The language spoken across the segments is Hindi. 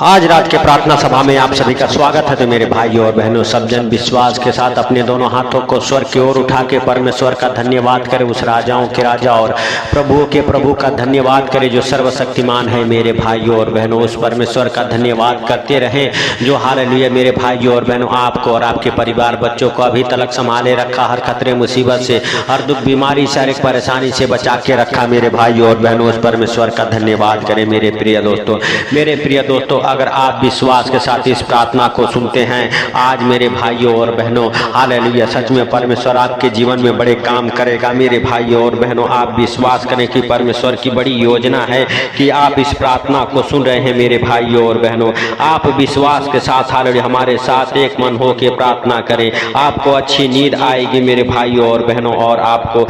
आज रात के प्रार्थना सभा में आप सभी का स्वागत है। तो मेरे भाइयों और बहनों, सब जन विश्वास के साथ अपने दोनों हाथों को स्वर की ओर उठा के परमेश्वर का धन्यवाद करें। उस राजाओं के राजा और प्रभुओं के प्रभु का धन्यवाद करें जो सर्वशक्तिमान है। मेरे भाइयों और बहनों, उस परमेश्वर का धन्यवाद करते रहें जो हालेलुया मेरे भाइयों और बहनों आपको और आपके परिवार बच्चों को अभी तक संभाले रखा, हर खतरे मुसीबत से, हर दुख बीमारी शारीरिक परेशानी से बचा के रखा। मेरे भाइयों और बहनों, उस परमेश्वर का धन्यवाद करें। मेरे प्रिय दोस्तों, अगर आप विश्वास के साथ इस प्रार्थना को सुनते हैं आज मेरे भाइयों और बहनों, हालेलुया, सच में परमेश्वर आपके जीवन में बड़े काम करेगा। मेरे भाइयों और बहनों, आप विश्वास करें कि परमेश्वर की बड़ी योजना है कि आप इस प्रार्थना को सुन रहे हैं। मेरे भाइयों और बहनों, आप विश्वास के साथ हालेलुया हमारे साथ एक मन हो के प्रार्थना करें। आपको अच्छी नींद आएगी मेरे भाइयों और बहनों, और आपको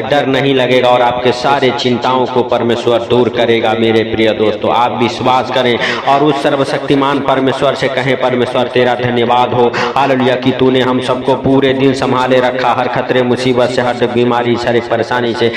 डर नहीं लगेगा और आपके सारे चिंताओं को परमेश्वर दूर करेगा। मेरे प्रिय दोस्तों, आप विश्वास करें और उस सर्वशक्तिमान परमेश्वर से कहें, परमेश्वर तेरा धन्यवाद हो हालेलुया कि तूने हम सबको पूरे दिन संभाले रखा, हर खतरे मुसीबत से, हर बीमारी शारीरिक परेशानी से,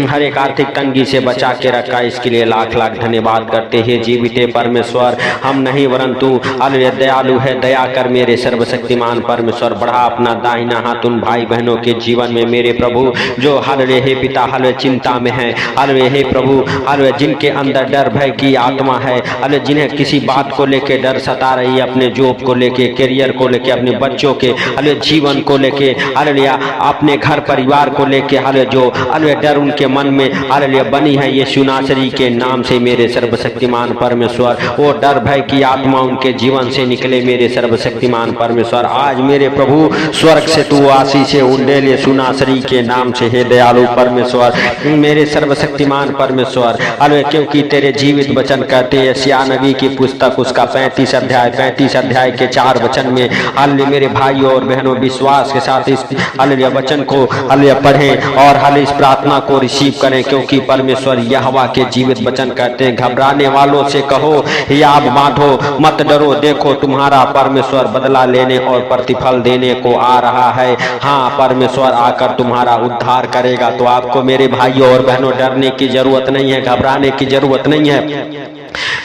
हर एक आर्थिक तंगी से बचा के रखा। इसके लिए लाख लाख धन्यवाद करते हैं। जीवित परमेश्वर हम नहीं वरन तू हालेलुया दयालु है, दया कर मेरे सर्वशक्तिमान परमेश्वर। बढ़ा अपना दाहिना हाथ उन भाई बहनों के जीवन में मेरे प्रभु जो हालेलुया हे पिता हालेलुया चिंता में है, हालेलुया हे प्रभु हालेलुया जिनके अंदर डर भय की आत्मा है, हालेलुया जिन्हें किसी बात को लेके डर सता रही है, अपने जॉब को लेके, करियर को लेके, अपने बच्चों के हालेलुया जीवन को लेके, हालेलुया अपने घर परिवार को लेके, हालेलुया जो हालेलुया डर उनके मन में हालेलुया बनी है, यीशु नासरी के नाम से मेरे सर्वशक्तिमान परमेश्वर वो डर भय की आत्मा उनके जीवन से निकले। मेरे सर्वशक्तिमान परमेश्वर आज मेरे प्रभु स्वर्ग से तू आशीष उंडेल यीशु नासरी के नाम से हे दयालु परमेश्वर, मेरे सर्वशक्तिमान परमेश्वर हालेलुया, क्योंकि तेरे जीवित वचन कहते हैं यशायाह नबी की पुस्तक उसका 35 अध्याय के 4 वचन में हालेलुया मेरे भाइयों और बहनों विश्वास के साथ इस हालेलुया वचन को हालेलुया पढ़ें और हालेलुया इस प्रार्थना को रिसीव करें, क्योंकि परमेश्वर यहोवा के जीवित वचन कहते हैं घबराने वालों से कहो याद बांधो, मत डरो, देखो तुम्हारा परमेश्वर बदला लेने और प्रतिफल देने को आ रहा है। हाँ, परमेश्वर आकर तुम्हारा उद्धार करेगा। तो आपको मेरे भाइयों और बहनों डरने की जरूरत नहीं है, घबराने की जरूरत नहीं है,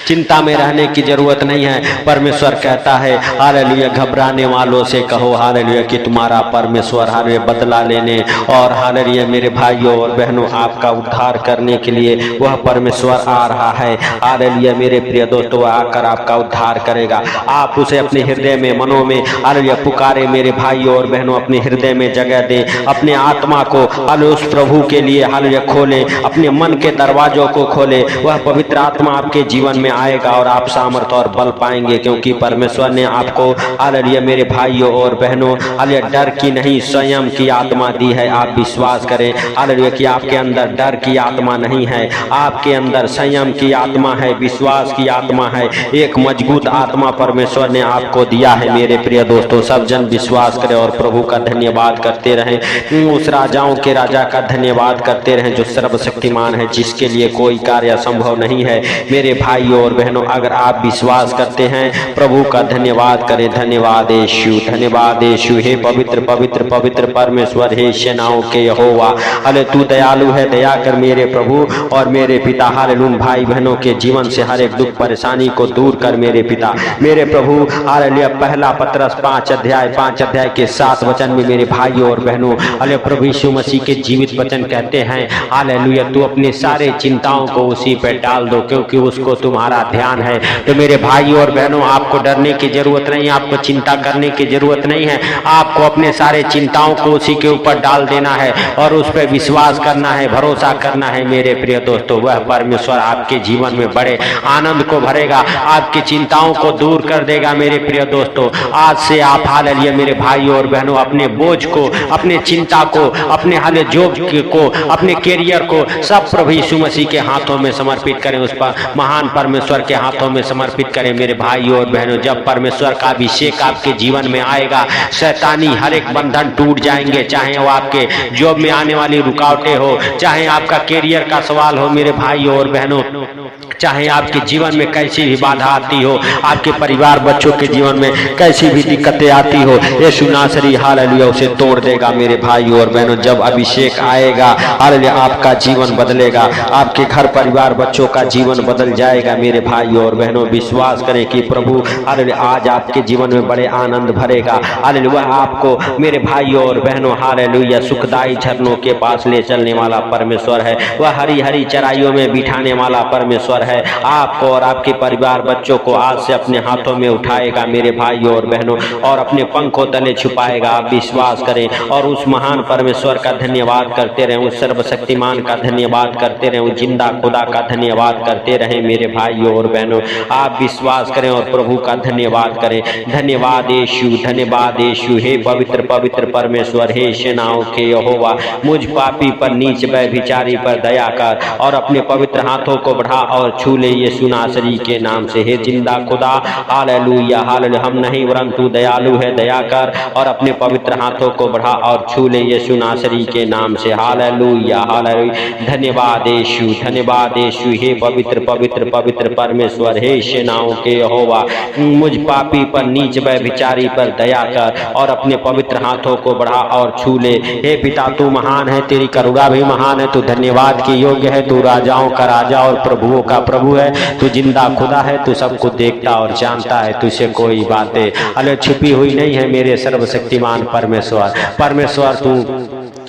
चिंता में रहने की जरूरत नहीं है। परमेश्वर कहता है हालेलुया घबराने वालों से कहो हालेलुया कि तुम्हारा परमेश्वर हालेलुया बदला लेने और हालेलुया मेरे भाइयों और बहनों आपका उद्धार करने के लिए वह परमेश्वर आ रहा है। हालेलुया मेरे प्रिय दोस्तों, आकर आपका उद्धार करेगा। आप उसे अपने हृदय में, मनों में हालेलुया पुकारे मेरे भाइयों और बहनों, अपने हृदय में जगह दें, अपने आत्मा को हालेलुया उस प्रभु के लिए हालेलुया खोलें, अपने मन के दरवाजों को खोलें। वह पवित्र आत्मा आपके जीवन में आएगा और आप सामर्थ और बल पाएंगे, क्योंकि परमेश्वर ने आपको हालेलुया मेरे भाइयों और बहनों हालेलुया डर की नहीं संयम की आत्मा दी है। आप विश्वास करें हालेलुया कि आपके अंदर डर की आत्मा नहीं है, आपके अंदर संयम की आत्मा है, विश्वास की आत्मा है, एक मजबूत आत्मा परमेश्वर ने आपको दिया है। मेरे प्रिय दोस्तों, सब जन विश्वास करें और प्रभु का धन्यवाद करते रहें, उस राजाओं के राजा का धन्यवाद करते रहें जो सर्वशक्तिमान है, जिसके लिए कोई कार्य असंभव नहीं है। मेरे भाइयों और बहनों, अगर आप विश्वास करते हैं प्रभु का धन्यवाद करें। धन्यवाद यीशु, धन्यवाद यीशु। हे पवित्र पवित्र पवित्र परमेश्वर, हे सेनाओं के यहोवा, हालेलुया तू दयालु है, दया कर मेरे प्रभु और मेरे पिता। हालेलुया भाई बहनों के जीवन से हर एक दुख परेशानी को दूर कर मेरे पिता, मेरे प्रभु। हालेलुया पहला पतरस 5 अध्याय के 7 वचन में मेरे भाइयों और बहनों हालेलुया प्रभु यीशु मसीह के जीवित वचन कहते हैं हालेलुया तू अपने सारे चिंताओं को उसी पे डाल दो, क्योंकि उसको तुम्हारा ध्यान है। तो मेरे भाइयों और बहनों, आपको डरने की जरूरत नहीं है, आपको चिंता करने की जरूरत नहीं है। आपको अपने सारे चिंताओं को उसी के ऊपर डाल देना है और उस पर विश्वास करना है, भरोसा करना है। मेरे प्रिय दोस्तों, वह परमेश्वर आपके जीवन में बड़े आनंद को भरेगा, आपकी चिंताओं को दूर कर देगा। मेरे प्रिय दोस्तों, आज से आप हालेलुया मेरे भाइयों और बहनों अपने बोझ को, अपने चिंता को, अपने हालेलुया जॉब को, अपने कैरियर को सब प्रभु यीशु मसीह के हाथों में समर्पित करें, उस पर महान परमेश्वर के हाथों में समर्पित करें। मेरे भाइयों और बहनों, जब परमेश्वर का अभिषेक आपके जीवन में आएगा, शैतानी हर एक बंधन टूट जाएंगे, चाहे वो आपके जॉब में आने वाली रुकावटें हो, चाहे आपका कैरियर का सवाल हो। मेरे भाइयों और बहनों, चाहे आपके जीवन में कैसी भी बाधा आती हो, आपके परिवार बच्चों के जीवन में कैसी भी दिक्कतें आती हो, यीशु नासरी हालेलुया उसे तोड़ देगा। मेरे भाइयों और बहनों, जब अभिषेक आएगा हालेलुया आपका जीवन बदलेगा, आपके घर परिवार बच्चों का जीवन बदल जाएगा। मेरे भाइयों और बहनों, विश्वास करें कि प्रभु हालेलुया आज आपके जीवन में बड़े आनंद भरेगा। हालेलुया आपको मेरे भाइयों और बहनों हालेलुया सुखदायी झरनों के पास ले चलने वाला परमेश्वर है। वह हरी हरी चराइयों में बिठाने वाला परमेश्वर है। आपको और आपके परिवार बच्चों को आज से अपने हाथों में उठाएगा मेरे भाइयों और बहनों, और अपने पंखों तले छुपाएगा। आप विश्वास करें और उस महान परमेश्वर का धन्यवाद करते रहें, उस सर्वशक्तिमान का धन्यवाद करते रहें, उस जिंदा खुदा का धन्यवाद करते रहें मेरे भाइयों और बहनों। आप विश्वास करें और प्रभु का धन्यवाद करें। धन्यवाद यीशु, धन्यवाद यीशु। हे पवित्र पवित्र परमेश्वर, हे सेनाओं के यहोवा, मुझ पापी पर नीच व्यभिचारी पर दया कर और अपने पवित्र हाथों को बढ़ा और छू ले यीशु नासरी के नाम से। हे जिंदा खुदा हालेलुया हालेलुया, हम नहीं वरन तू दयालु है, दया कर और अपने पवित्र हाथों को बढ़ा और छू ले यीशु नासरी के नाम से। हालेलुया हालेलुया, धन्यवाद यीशु, धन्यवाद यीशु। हे पवित्र पवित्र पवित्र परमेश्वर, हे सेनाओं के यहोवा, मुझ पापी पर नीच व्यभिचारी पर दया कर और अपने पवित्र हाथों को बढ़ा और छू ले। हे पिता तू महान है, तेरी करुणा भी महान है, तू धन्यवाद के योग्य है, तू राजाओं का राजा और प्रभुओं का प्रभु है, तू जिंदा खुदा है, तू सब कुछ देखता और जानता है, तुझसे कोई बातें अले छुपी हुई नहीं है मेरे सर्वशक्तिमान परमेश्वर। परमेश्वर तू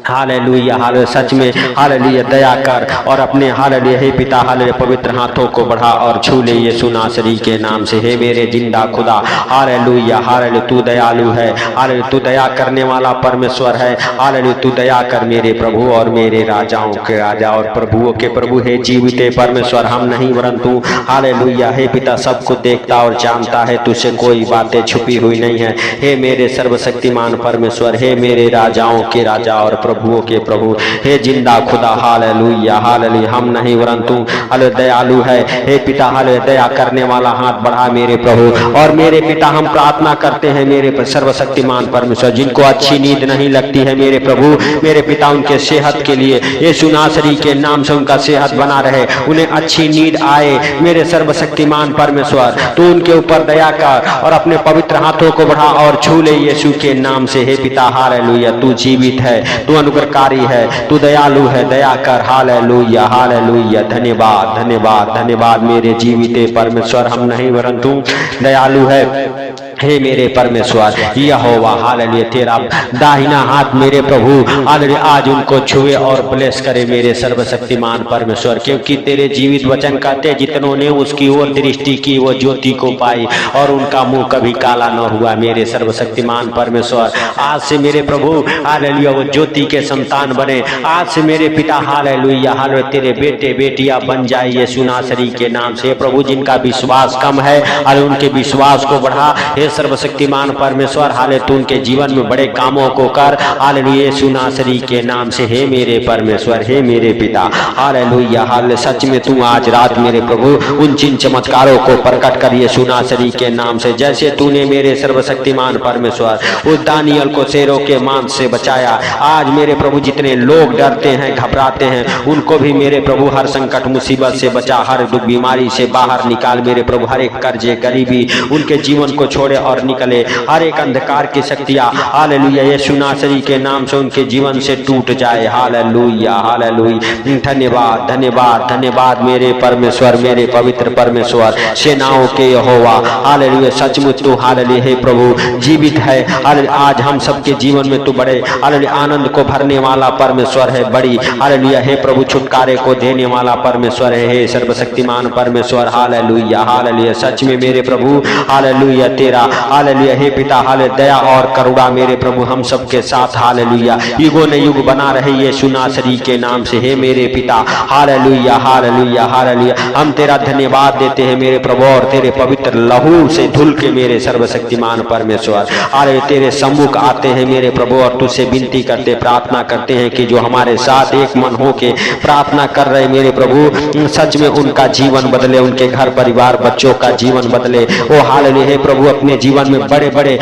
हालेलुया हालेलुया सच में हालेलुया दया कर और अपने हालेलुया हे पिता हालेलुया पवित्र हाथों को बढ़ा और छू ले यीशु नासरी के नाम से। हे मेरे जिंदा खुदा हालेलुया हालेलुया, तू दयालु है, हालेलुया तू दया करने वाला परमेश्वर है। हालेलुया तू दया कर मेरे प्रभु और मेरे राजाओं के राजा और प्रभुओं के प्रभु। हे जीवित परमेश्वर, हम नहीं वरन तू हालेलुया हे पिता सब कुछ देखता और जानता है, तुझसे कोई बातें छुपी हुई नहीं है। हे मेरे सर्वशक्तिमान परमेश्वर, हे मेरे राजाओं के राजा और प्रभुओं के प्रभु, हे जिंदा खुदा हालेलुया हालेलुया, हम नहीं वरन तू हालेलुया दयालु है। हे पिता हालेलुया दया करने वाला हाथ बढ़ा मेरे प्रभु और मेरे पिता। हम प्रार्थना करते हैं मेरे सर्वशक्तिमान परमेश्वर, जिनको अच्छी नींद नहीं लगती है मेरे प्रभु मेरे पिता, उनके सेहत के लिए यीशु नासरी के नाम से उनका सेहत बना रहे, उन्हें अच्छी नींद आए मेरे सर्वशक्तिमान परमेश्वर। तू उनके ऊपर दया कर और अपने पवित्र हाथों को बढ़ा और छू ले यीशु के नाम से। हे पिता हालेलुया, तू जीवित है, तू अनुग्रहकारी है, तू दयालु है, दया कर। हालेलुया हालेलुया, धन्यवाद धन्यवाद धन्यवाद मेरे जीवित परमेश्वर, हम नहीं वरन तू दयालु है। हे मेरे परमेश्वर यहोवा हालेलुया, तेरा दाहिना हाथ मेरे प्रभु हालेलुया आज उनको छुए और ब्लेस करे मेरे सर्वशक्तिमान परमेश्वर, क्योंकि तेरे जीवित वचन कहते जितनों ने उसकी ओर दृष्टि की वो ज्योति को पाई और उनका मुंह कभी काला न हुआ मेरे सर्वशक्तिमान परमेश्वर। आज से मेरे प्रभु हालेलुया वो ज्योति के संतान बने। आज से मेरे पिता हालेलुया हालेलुया तेरे बेटे बेटियां बन जाए यीशु नासरी के नाम से। प्रभु जिनका विश्वास कम है हालेलुया उनके विश्वास को बढ़ा। हे सर्वशक्तिमान परमेश्वर हालेलुया तू उनके जीवन में बड़े कामों को कर हालेलुया यीशु नासरी के नाम से। हे मेरे परमेश्वर, हे मेरे पिता हालेलुया हालेलुया, सच में तू आज रात मेरे प्रभु उन जिन चमत्कारों को प्रकट कर यीशु नासरी के नाम से, जैसे तूने मेरे सर्वशक्तिमान परमेश्वर उस दानियल को शेरों के मांस से बचाया। आज मेरे प्रभु जितने लोग डरते हैं घबराते हैं उनको भी मेरे प्रभु हर संकट मुसीबत से बचा, हर दुख बीमारी से बाहर निकाल मेरे प्रभु। हर एक कर्जे गरीबी उनके जीवन को छोड़े और निकले, हर एक अंधकार की शक्तियां हालेलुया यीशु नासरी के नाम से उनके जीवन से टूट जाए। हालेलुया हालेलुया, धन्यवाद धन्यवाद धन्यवाद मेरे परमेश्वर, मेरे पवित्र परमेश्वर, सेनाओं के यहोवा हालेलुया। सचमुच तू हालेलुया हे प्रभु जीवित है। हालेलुया आज हम सबके जीवन में तू बड़े हालेलुया आनंद को भरने वाला परमेश्वर है। बड़ी हालेलुया हे प्रभु छुटकारे को देने वाला परमेश्वर है। हे सर्वशक्तिमान परमेश्वर हालेलुया हालेलुया, सच में मेरे प्रभु हालेलुया तेरा हालेलुया हे पिता हालेलुया दया और करुणा मेरे प्रभु हम सबके साथ हालेलुया युगों ने युग बना रहे यीशु नासरी के नाम से। हे मेरे पिता हालेलुया हालेलुया हालेलुया, हम तेरा धन्यवाद देते हैं मेरे प्रभु और तेरे पवित्र लहू से धुल के मेरे सर्वशक्तिमान परमेश्वर हालेलुया तेरे सम्मुख आते हैं मेरे प्रभु और तुझसे विनती करते प्रार्थना करते हैं कि जो हमारे साथ एक मन हो के प्रार्थना कर रहे मेरे प्रभु सच में उनका जीवन बदले, उनके घर परिवार बच्चों का जीवन बदले। ओ हालेलुया हे प्रभु अपने जीवन में बड़े बड़े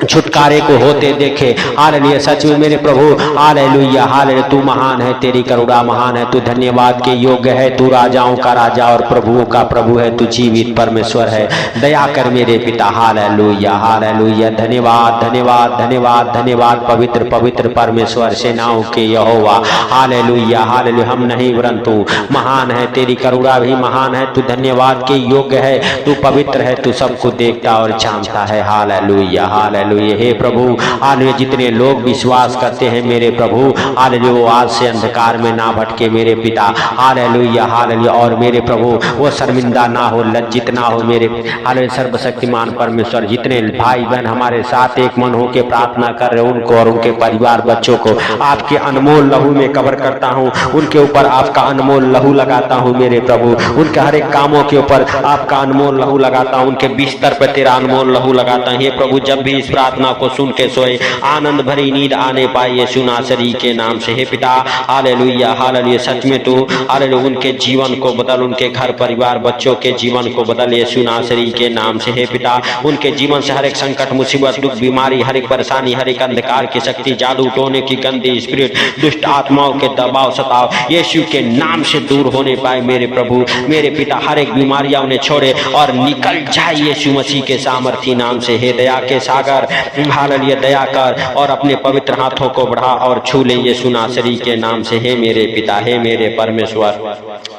छुटकारे को होते देखे। हालेलुया, सच में मेरे प्रभु, हालेलुया हालेलुया, तू महान है, तेरी करुणा महान है, तू धन्यवाद के योग्य है, तू राजाओं का राजा और प्रभुओं का प्रभु है, तू जीवित परमेश्वर है। दया कर मेरे पिता। हालेलुया हालेलुया, धन्यवाद धन्यवाद धन्यवाद धन्यवाद पवित्र पवित्र परमेश्वर सेनाओं के यहोवा। हालेलुया हालेलुया, हम नहीं परंतु महान है, तेरी करुणा भी महान है, तू धन्यवाद के योग्य है, तू पवित्र है, तू सबको देखता और जानता है। हालेलुया हालेलुया, हे प्रभु, हालेलुया, जितने लोग विश्वास करते हैं मेरे प्रभु, हालेलुया, वो आज से अंधकार में ना भटके मेरे पिता। हालेलुया हालेलुया, और मेरे प्रभु वो शर्मिंदा ना हो, लज्जित ना हो मेरे। हालेलुया, सर्वशक्तिमान परमेश्वर, जितने भाई बहन हमारे साथ एक मन होकर प्रार्थना कर रहे उनको और उनके परिवार बच्चों को आपके अनमोल लहू में कवर करता हूँ, उनके ऊपर आपका अनमोल लहू लगाता हूँ मेरे प्रभु, उनके हर एक कामों के ऊपर आपका अनमोल लहू लगाता हूँ, उनके बिस्तर पर तेरा अनमोल लहू लगाता हूँ। हे प्रभु, जब भी इस प्रार्थना को सुन के सोए, आनंद भरी नींद आने पाए यीशु नासरी के नाम से। हे पिता, हालेलुया हालेलुया, सच में तू हालेलुया उनके जीवन को बदल, उनके घर परिवार बच्चों के जीवन को बदल यीशु नासरी के नाम से। हे पिता, उनके जीवन से हर एक संकट, मुसीबत, दुख, बीमारी, हर एक परेशानी, हर एक अंधकार की शक्ति, जादू टोने की गंदी स्पिरिट, दुष्ट आत्माओं के दबाव सताव यीशु के नाम से दूर होने पाए मेरे प्रभु मेरे पिता। हर एक बीमारियां उन्हें छोड़े और निकल जाए यीशु मसीह के सामर्थी नाम से। हे दया के सागर, हालेलुया, दया कर और अपने पवित्र हाथों को बढ़ा और छू ले यीशु नासरी के नाम से। हे मेरे पिता, हे मेरे परमेश्वर,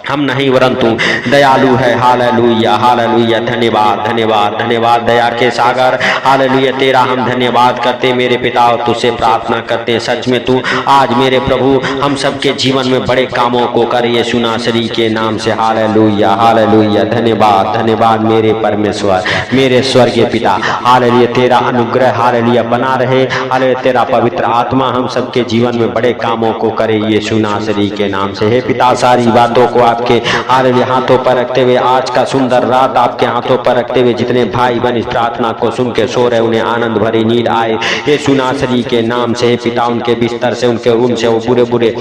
हम नहीं परंतु दयालु है। हालेलुया हालेलुया, धन्यवाद धन्यवाद धन्यवाद दया के सागर। हालेलुया, तेरा हम धन्यवाद करते मेरे पिता और तुझसे प्रार्थना करते। सच में तू आज मेरे प्रभु हम सबके जीवन में बड़े कामों को कर यीशु नासरी के नाम से। हालेलुया हालेलुया, धन्यवाद धन्यवाद मेरे परमेश्वर, मेरे स्वर्गीय पिता। हालेलुया, तेरा अनुग्रह हालेलुया बना रहे। हालेलुया, तेरा पवित्र आत्मा हम सबके जीवन में बड़े कामों को करे यीशु नासरी के नाम से। हे पिता, सारी बातों को आपके हालेलुया हाथों पर रखते हुए, आज का सुंदर रात आपके हाथों पर रखते हुए, जितने भाई बहन इस प्रार्थना को सुन के सो रहे उन्हें आनंद भरी नींद आए यीशु नासरी के नाम से। हे पिता, उनके बिस्तर से, उनके रूम से वो बुरे बुरे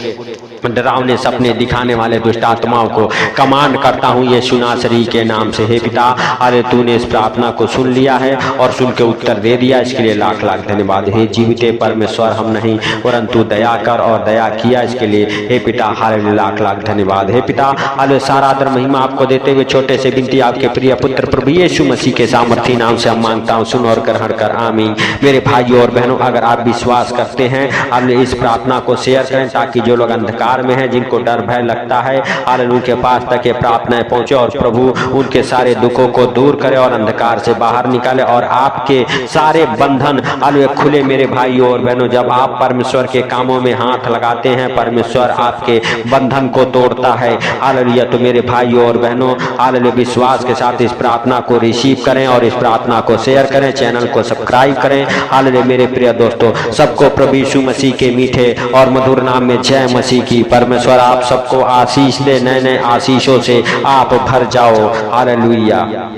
डरावने सपने दिखाने वाले दुष्ट आत्माओं को कमांड करता हूँ यीशु नासरी के नाम से। हे पिता, अरे तूने इस प्रार्थना को सुन लिया है और सुन के उत्तर दे दिया, इसके लिए लाख लाख धन्यवाद। हे जीवित परमेश्वर, हम नहीं परंतु दया कर और दया किया इसके लिए हे पिता, हालेलुया, लाख लाख धन्यवाद। हे पिता, हालेलुया, सारा आदर महिमा आपको देते हुए छोटे से विनती आपके प्रिय पुत्र प्रभु यीशु मसीह के सामर्थी नाम से हम मांगता हूँ, सुन और ग्रहण कर, आमीन। मेरे भाइयों और बहनों, अगर आप विश्वास करते हैं, हालेलुया, इस प्रार्थना को शेयर करें ताकि जो लोग अंधकार में हैं, जिनको डर भय लगता है, हालेलुया, उनके पास तक ये प्रार्थनाएं पहुंचे और प्रभु उनके सारे दुखों को दूर करे और अंधकार से बाहर निकाले और आपके सारे बंधन हालेलुया खुले। मेरे भाइयों और बहनों, जब आप परमेश्वर के कामों में हाथ लगाते हैं, परमेश्वर आपके बंधन को तोड़ता है। हालेलुया, तो मेरे भाइयों और बहनों, हालेलुया, विश्वास के साथ इस प्रार्थना को रिसीव करें और इस प्रार्थना को शेयर करें, चैनल को सब्सक्राइब करें। हालेलुया, मेरे प्रिय दोस्तों, सबको प्रभु यीशु मसीह के मीठे और मधुर नाम में जय मसीह की। परमेश्वर आप सबको आशीष दे, नए नए आशीषों से आप भर जाओ। हालेलुया।